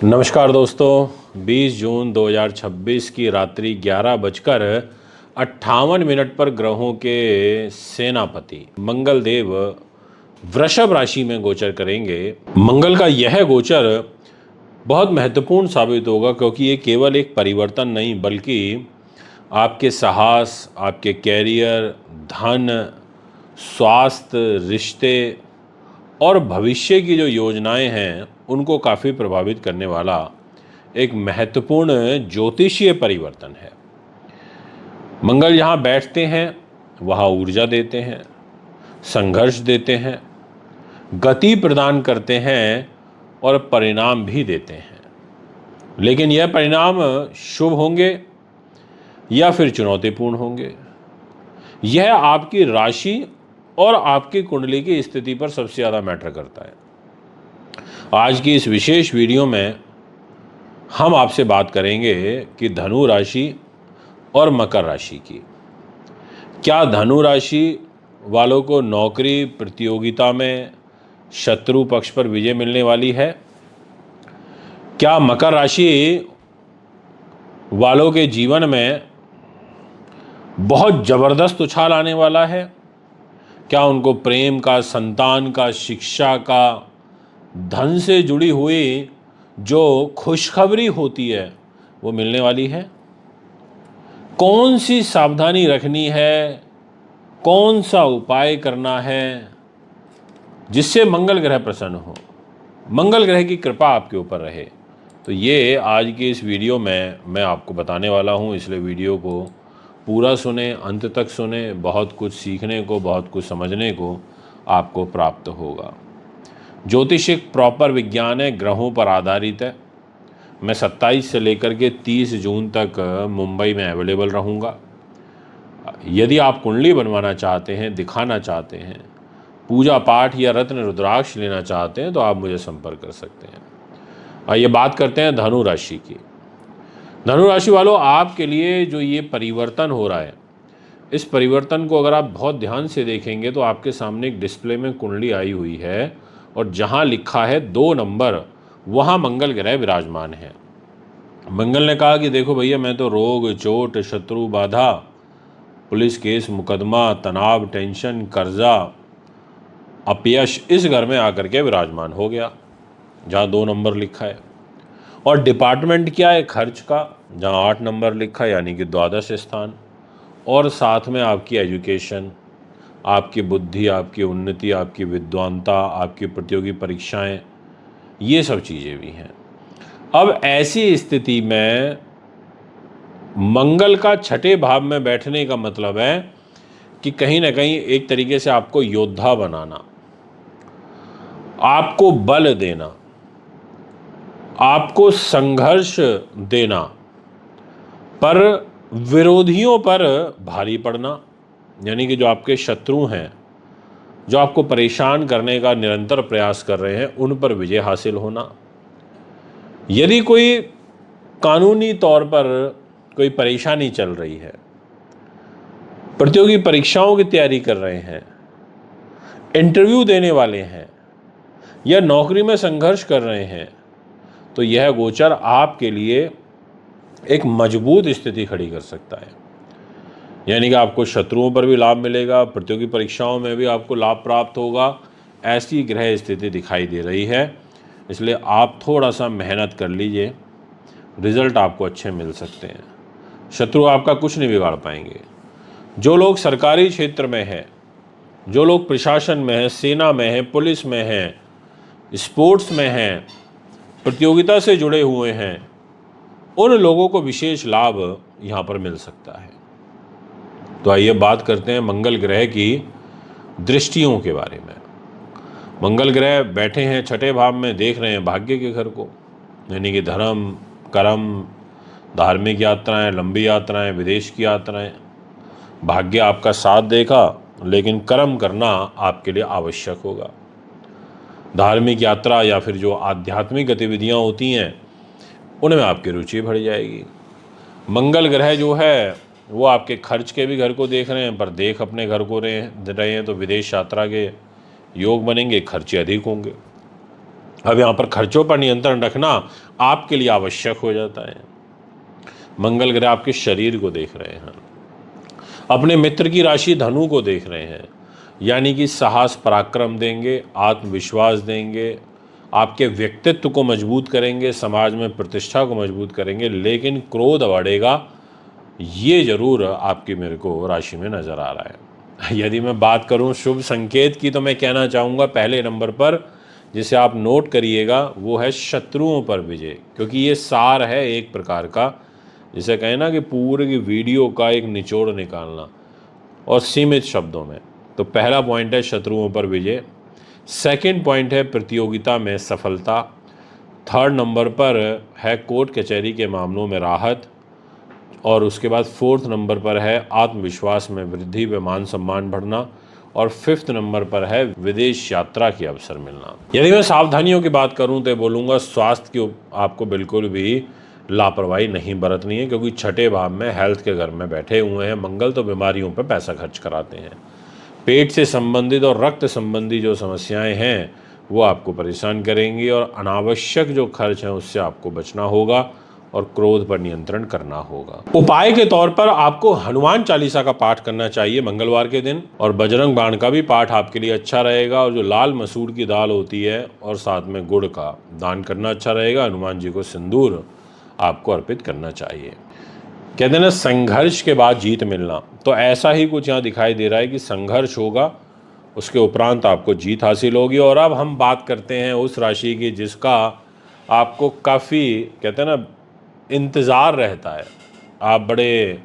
नमस्कार दोस्तों, 20 जून 2026 की रात्रि 11:58 पर ग्रहों के सेनापति मंगल देव वृषभ राशि में गोचर करेंगे। मंगल का यह गोचर बहुत महत्वपूर्ण साबित होगा, क्योंकि ये केवल एक परिवर्तन नहीं बल्कि आपके साहस, आपके कैरियर, धन, स्वास्थ्य, रिश्ते और भविष्य की जो योजनाएं हैं उनको काफ़ी प्रभावित करने वाला एक महत्वपूर्ण ज्योतिषीय परिवर्तन है। मंगल जहाँ बैठते हैं वहाँ ऊर्जा देते हैं, संघर्ष देते हैं, गति प्रदान करते हैं और परिणाम भी देते हैं। लेकिन यह परिणाम शुभ होंगे या फिर चुनौतीपूर्ण होंगे, यह आपकी राशि और आपकी कुंडली की स्थिति पर सबसे ज़्यादा मैटर करता है। आज की इस विशेष वीडियो में हम आपसे बात करेंगे कि धनु राशि और मकर राशि की। क्या धनु राशि वालों को नौकरी प्रतियोगिता में शत्रु पक्ष पर विजय मिलने वाली है? क्या मकर राशि वालों के जीवन में बहुत ज़बरदस्त उछाल आने वाला है? क्या उनको प्रेम का, संतान का, शिक्षा का, धन से जुड़ी हुई जो खुशखबरी होती है वो मिलने वाली है? कौन सी सावधानी रखनी है, कौन सा उपाय करना है जिससे मंगल ग्रह प्रसन्न हो, मंगल ग्रह की कृपा आपके ऊपर रहे? तो ये आज की इस वीडियो में मैं आपको बताने वाला हूँ, इसलिए वीडियो को पूरा सुने, अंत तक सुने। बहुत कुछ सीखने को, बहुत कुछ समझने को आपको प्राप्त होगा। ज्योतिष एक प्रॉपर विज्ञान है, ग्रहों पर आधारित है। मैं 27 से लेकर के 30 जून तक मुंबई में अवेलेबल रहूँगा। यदि आप कुंडली बनवाना चाहते हैं, दिखाना चाहते हैं, पूजा पाठ या रत्न रुद्राक्ष लेना चाहते हैं तो आप मुझे संपर्क कर सकते हैं। आइए बात करते हैं धनु राशि की। धनु राशि वालों, आपके लिए जो ये परिवर्तन हो रहा है, इस परिवर्तन को अगर आप बहुत ध्यान से देखेंगे तो आपके सामने एक डिस्प्ले में कुंडली आई हुई है और जहां लिखा है 2 नंबर, वहां मंगल ग्रह विराजमान है। मंगल ने कहा कि देखो भैया, मैं तो रोग, चोट, शत्रु, बाधा, पुलिस केस, मुकदमा, तनाव, टेंशन, कर्जा, अपयश इस घर में आकर के विराजमान हो गया जहां 2 नंबर लिखा है। और डिपार्टमेंट क्या है? खर्च का, जहां 8 नंबर लिखा है, यानी कि द्वादश स्थान। और साथ में आपकी एजुकेशन, आपकी बुद्धि, आपकी उन्नति, आपकी विद्वानता, आपकी प्रतियोगी परीक्षाएं, ये सब चीज़ें भी हैं। अब ऐसी स्थिति में मंगल का छठे भाव में बैठने का मतलब है कि कहीं ना कहीं एक तरीके से आपको योद्धा बनाना, आपको बल देना, आपको संघर्ष देना, पर विरोधियों पर भारी पड़ना, यानी कि जो आपके शत्रु हैं, जो आपको परेशान करने का निरंतर प्रयास कर रहे हैं, उन पर विजय हासिल होना। यदि कोई कानूनी तौर पर कोई परेशानी चल रही है, प्रतियोगी परीक्षाओं की तैयारी कर रहे हैं, इंटरव्यू देने वाले हैं या नौकरी में संघर्ष कर रहे हैं, तो यह गोचर आपके लिए एक मजबूत स्थिति खड़ी कर सकता है। यानी कि आपको शत्रुओं पर भी लाभ मिलेगा, प्रतियोगी परीक्षाओं में भी आपको लाभ प्राप्त होगा, ऐसी ग्रह स्थिति दिखाई दे रही है। इसलिए आप थोड़ा सा मेहनत कर लीजिए, रिजल्ट आपको अच्छे मिल सकते हैं। शत्रु आपका कुछ नहीं बिगाड़ पाएंगे। जो लोग सरकारी क्षेत्र में हैं, जो लोग प्रशासन में हैं, सेना में हैं, पुलिस में हैं, स्पोर्ट्स में हैं, प्रतियोगिता से जुड़े हुए हैं, उन लोगों को विशेष लाभ यहाँ पर मिल सकता है। तो आइए बात करते हैं मंगल ग्रह की दृष्टियों के बारे में। मंगल ग्रह बैठे हैं छठे भाव में, देख रहे हैं भाग्य के घर को, यानी कि धर्म, कर्म, धार्मिक यात्राएं, लंबी यात्राएं, विदेश की यात्राएं। भाग्य आपका साथ देगा, लेकिन कर्म करना आपके लिए आवश्यक होगा। धार्मिक यात्रा या फिर जो आध्यात्मिक गतिविधियां होती हैं, उनमें आपकी रुचि बढ़ जाएगी। मंगल ग्रह जो है वो आपके खर्च के भी घर को देख रहे हैं, पर देख अपने घर को रहे हैं तो विदेश यात्रा के योग बनेंगे, खर्चे अधिक होंगे। अब यहाँ पर खर्चों पर नियंत्रण रखना आपके लिए आवश्यक हो जाता है। मंगल ग्रह आपके शरीर को देख रहे हैं, अपने मित्र की राशि धनु को देख रहे हैं, यानी कि साहस पराक्रम देंगे, आत्मविश्वास देंगे, आपके व्यक्तित्व को मजबूत करेंगे, समाज में प्रतिष्ठा को मजबूत करेंगे, लेकिन क्रोध बढ़ेगा, ये जरूर आपकी मेरे को राशि में नजर आ रहा है। यदि मैं बात करूं शुभ संकेत की, तो मैं कहना चाहूँगा पहले नंबर पर जिसे आप नोट करिएगा वो है शत्रुओं पर विजय, क्योंकि ये सार है एक प्रकार का, जिसे कहें ना कि पूरे की वीडियो का एक निचोड़ निकालना और सीमित शब्दों में। तो पहला पॉइंट है शत्रुओं पर विजय, सेकंड पॉइंट है प्रतियोगिता में सफलता, थर्ड नंबर पर है कोर्ट कचहरी के मामलों में राहत, और उसके बाद फोर्थ नंबर पर है आत्मविश्वास में वृद्धि व मान सम्मान बढ़ना, और फिफ्थ नंबर पर है विदेश यात्रा के अवसर मिलना। यदि मैं सावधानियों की बात करूं तो बोलूँगा स्वास्थ्य की आपको बिल्कुल भी लापरवाही नहीं बरतनी है, क्योंकि छठे भाव में हेल्थ के घर में बैठे हुए हैं मंगल, तो बीमारियों पर पैसा खर्च कराते हैं। पेट से संबंधित और रक्त संबंधी जो समस्याएं हैं वो आपको परेशान करेंगी, और अनावश्यक जो खर्च हैं उससे आपको बचना होगा और क्रोध पर नियंत्रण करना होगा। उपाय के तौर पर आपको हनुमान चालीसा का पाठ करना चाहिए मंगलवार के दिन, और बजरंग बाण का भी पाठ आपके लिए अच्छा रहेगा, और जो लाल मसूर की दाल होती है और साथ में गुड़ का दान करना अच्छा रहेगा। हनुमान जी को सिंदूर आपको अर्पित करना चाहिए। कहते हैं ना संघर्ष के बाद जीत मिलना, तो ऐसा ही कुछ यहाँ दिखाई दे रहा है कि संघर्ष होगा, उसके उपरांत आपको जीत हासिल होगी। और अब हम बात करते हैं उस राशि की जिसका आपको काफ़ी कहते हैं ना इंतज़ार रहता है, आप बड़े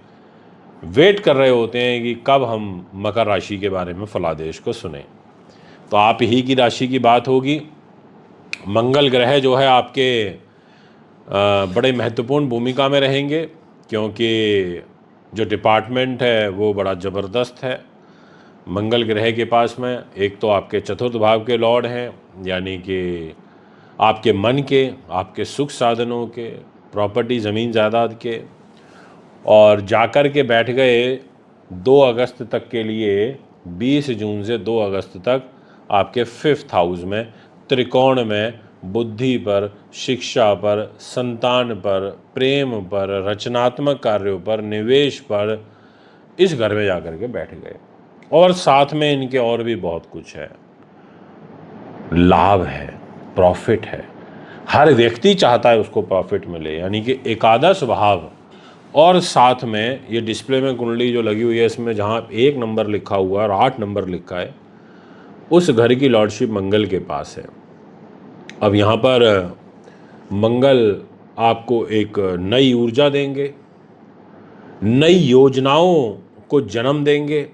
वेट कर रहे होते हैं कि कब हम मकर राशि के बारे में फलादेश को सुने। तो आप ही की राशि की बात होगी। मंगल ग्रह जो है आपके बड़े महत्वपूर्ण भूमिका में रहेंगे, क्योंकि जो डिपार्टमेंट है वो बड़ा ज़बरदस्त है। मंगल ग्रह के पास में एक तो आपके चतुर्थ भाव के लॉर्ड हैं, यानी कि आपके मन के, आपके सुख साधनों के, प्रॉपर्टी ज़मीन जायदाद के, और जाकर के बैठ गए 2 अगस्त तक के लिए, 20 जून से 2 अगस्त तक आपके 5th हाउस में त्रिकोण में बुद्धि पर, शिक्षा पर, संतान पर, प्रेम पर, रचनात्मक कार्यों पर, निवेश पर, इस घर में जाकर के बैठ गए। और साथ में इनके और भी बहुत कुछ है, लाभ है, प्रॉफिट है, हर व्यक्ति चाहता है उसको प्रॉफिट मिले, यानी कि एकादश भाव। और साथ में ये डिस्प्ले में कुंडली जो लगी हुई है इसमें जहाँ 1 नंबर लिखा हुआ है और 8 नंबर लिखा है, उस घर की लॉर्डशिप मंगल के पास है। अब यहाँ पर मंगल आपको एक नई ऊर्जा देंगे, नई योजनाओं को जन्म देंगे।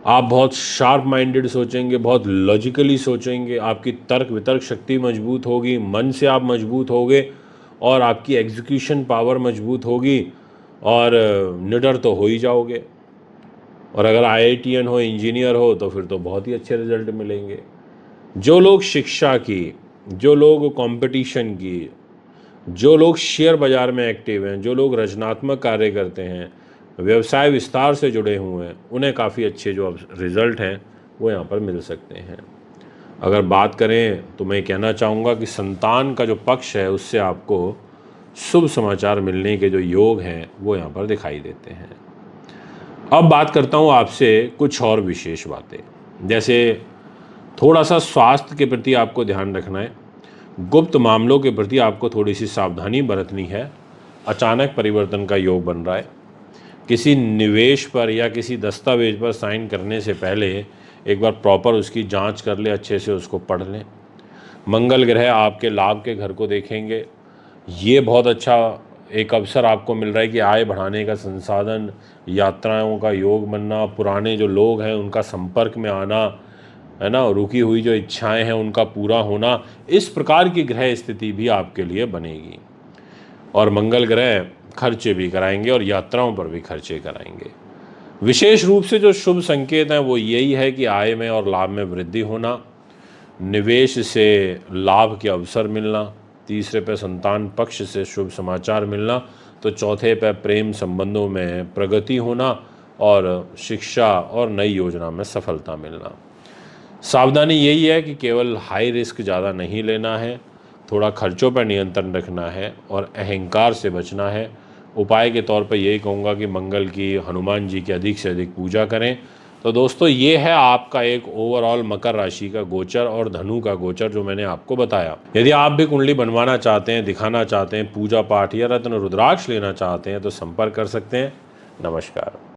आप बहुत शार्प माइंडेड सोचेंगे, बहुत लॉजिकली सोचेंगे, आपकी तर्क वितर्क शक्ति मजबूत होगी, मन से आप मजबूत होगे, और आपकी एग्जीक्यूशन पावर मजबूत होगी, और निडर तो हो ही जाओगे। और अगर IITian हो, इंजीनियर हो, तो फिर तो बहुत ही अच्छे रिजल्ट मिलेंगे। जो लोग शिक्षा की, जो लोग कंपटीशन की, जो लोग शेयर बाज़ार में एक्टिव हैं, जो लोग रचनात्मक कार्य करते हैं, व्यवसाय विस्तार से जुड़े हुए हैं, उन्हें काफ़ी अच्छे जो रिज़ल्ट हैं वो यहाँ पर मिल सकते हैं। अगर बात करें तो मैं कहना चाहूँगा कि संतान का जो पक्ष है उससे आपको शुभ समाचार मिलने के जो योग हैं वो यहाँ पर दिखाई देते हैं। अब बात करता हूँ आपसे कुछ और विशेष बातें, जैसे थोड़ा सा स्वास्थ्य के प्रति आपको ध्यान रखना है, गुप्त मामलों के प्रति आपको थोड़ी सी सावधानी बरतनी है। अचानक परिवर्तन का योग बन रहा है, किसी निवेश पर या किसी दस्तावेज पर साइन करने से पहले एक बार प्रॉपर उसकी जांच कर ले, अच्छे से उसको पढ़ लें। मंगल ग्रह आपके लाभ के घर को देखेंगे, ये बहुत अच्छा एक अवसर आपको मिल रहा है कि आय बढ़ाने का संसाधन, यात्राओं का योग बनना, पुराने जो लोग हैं उनका संपर्क में आना, है ना, रुकी हुई जो इच्छाएं हैं उनका पूरा होना, इस प्रकार की ग्रह स्थिति भी आपके लिए बनेगी। और मंगल ग्रह खर्चे भी कराएंगे और यात्राओं पर भी खर्चे कराएंगे। विशेष रूप से जो शुभ संकेत हैं वो यही है कि आय में और लाभ में वृद्धि होना, निवेश से लाभ के अवसर मिलना, तीसरे पे संतान पक्ष से शुभ समाचार मिलना, तो चौथे पे प्रेम संबंधों में प्रगति होना, और शिक्षा और नई योजना में सफलता मिलना। सावधानी यही है कि केवल हाई रिस्क ज़्यादा नहीं लेना है, थोड़ा खर्चों पर नियंत्रण रखना है और अहंकार से बचना है। उपाय के तौर पर यही कहूँगा कि मंगल की, हनुमान जी की अधिक से अधिक पूजा करें। तो दोस्तों ये है आपका एक ओवरऑल मकर राशि का गोचर और धनु का गोचर जो मैंने आपको बताया। यदि आप भी कुंडली बनवाना चाहते हैं, दिखाना चाहते हैं, पूजा पाठ या रत्न रुद्राक्ष लेना चाहते हैं तो संपर्क कर सकते हैं। नमस्कार।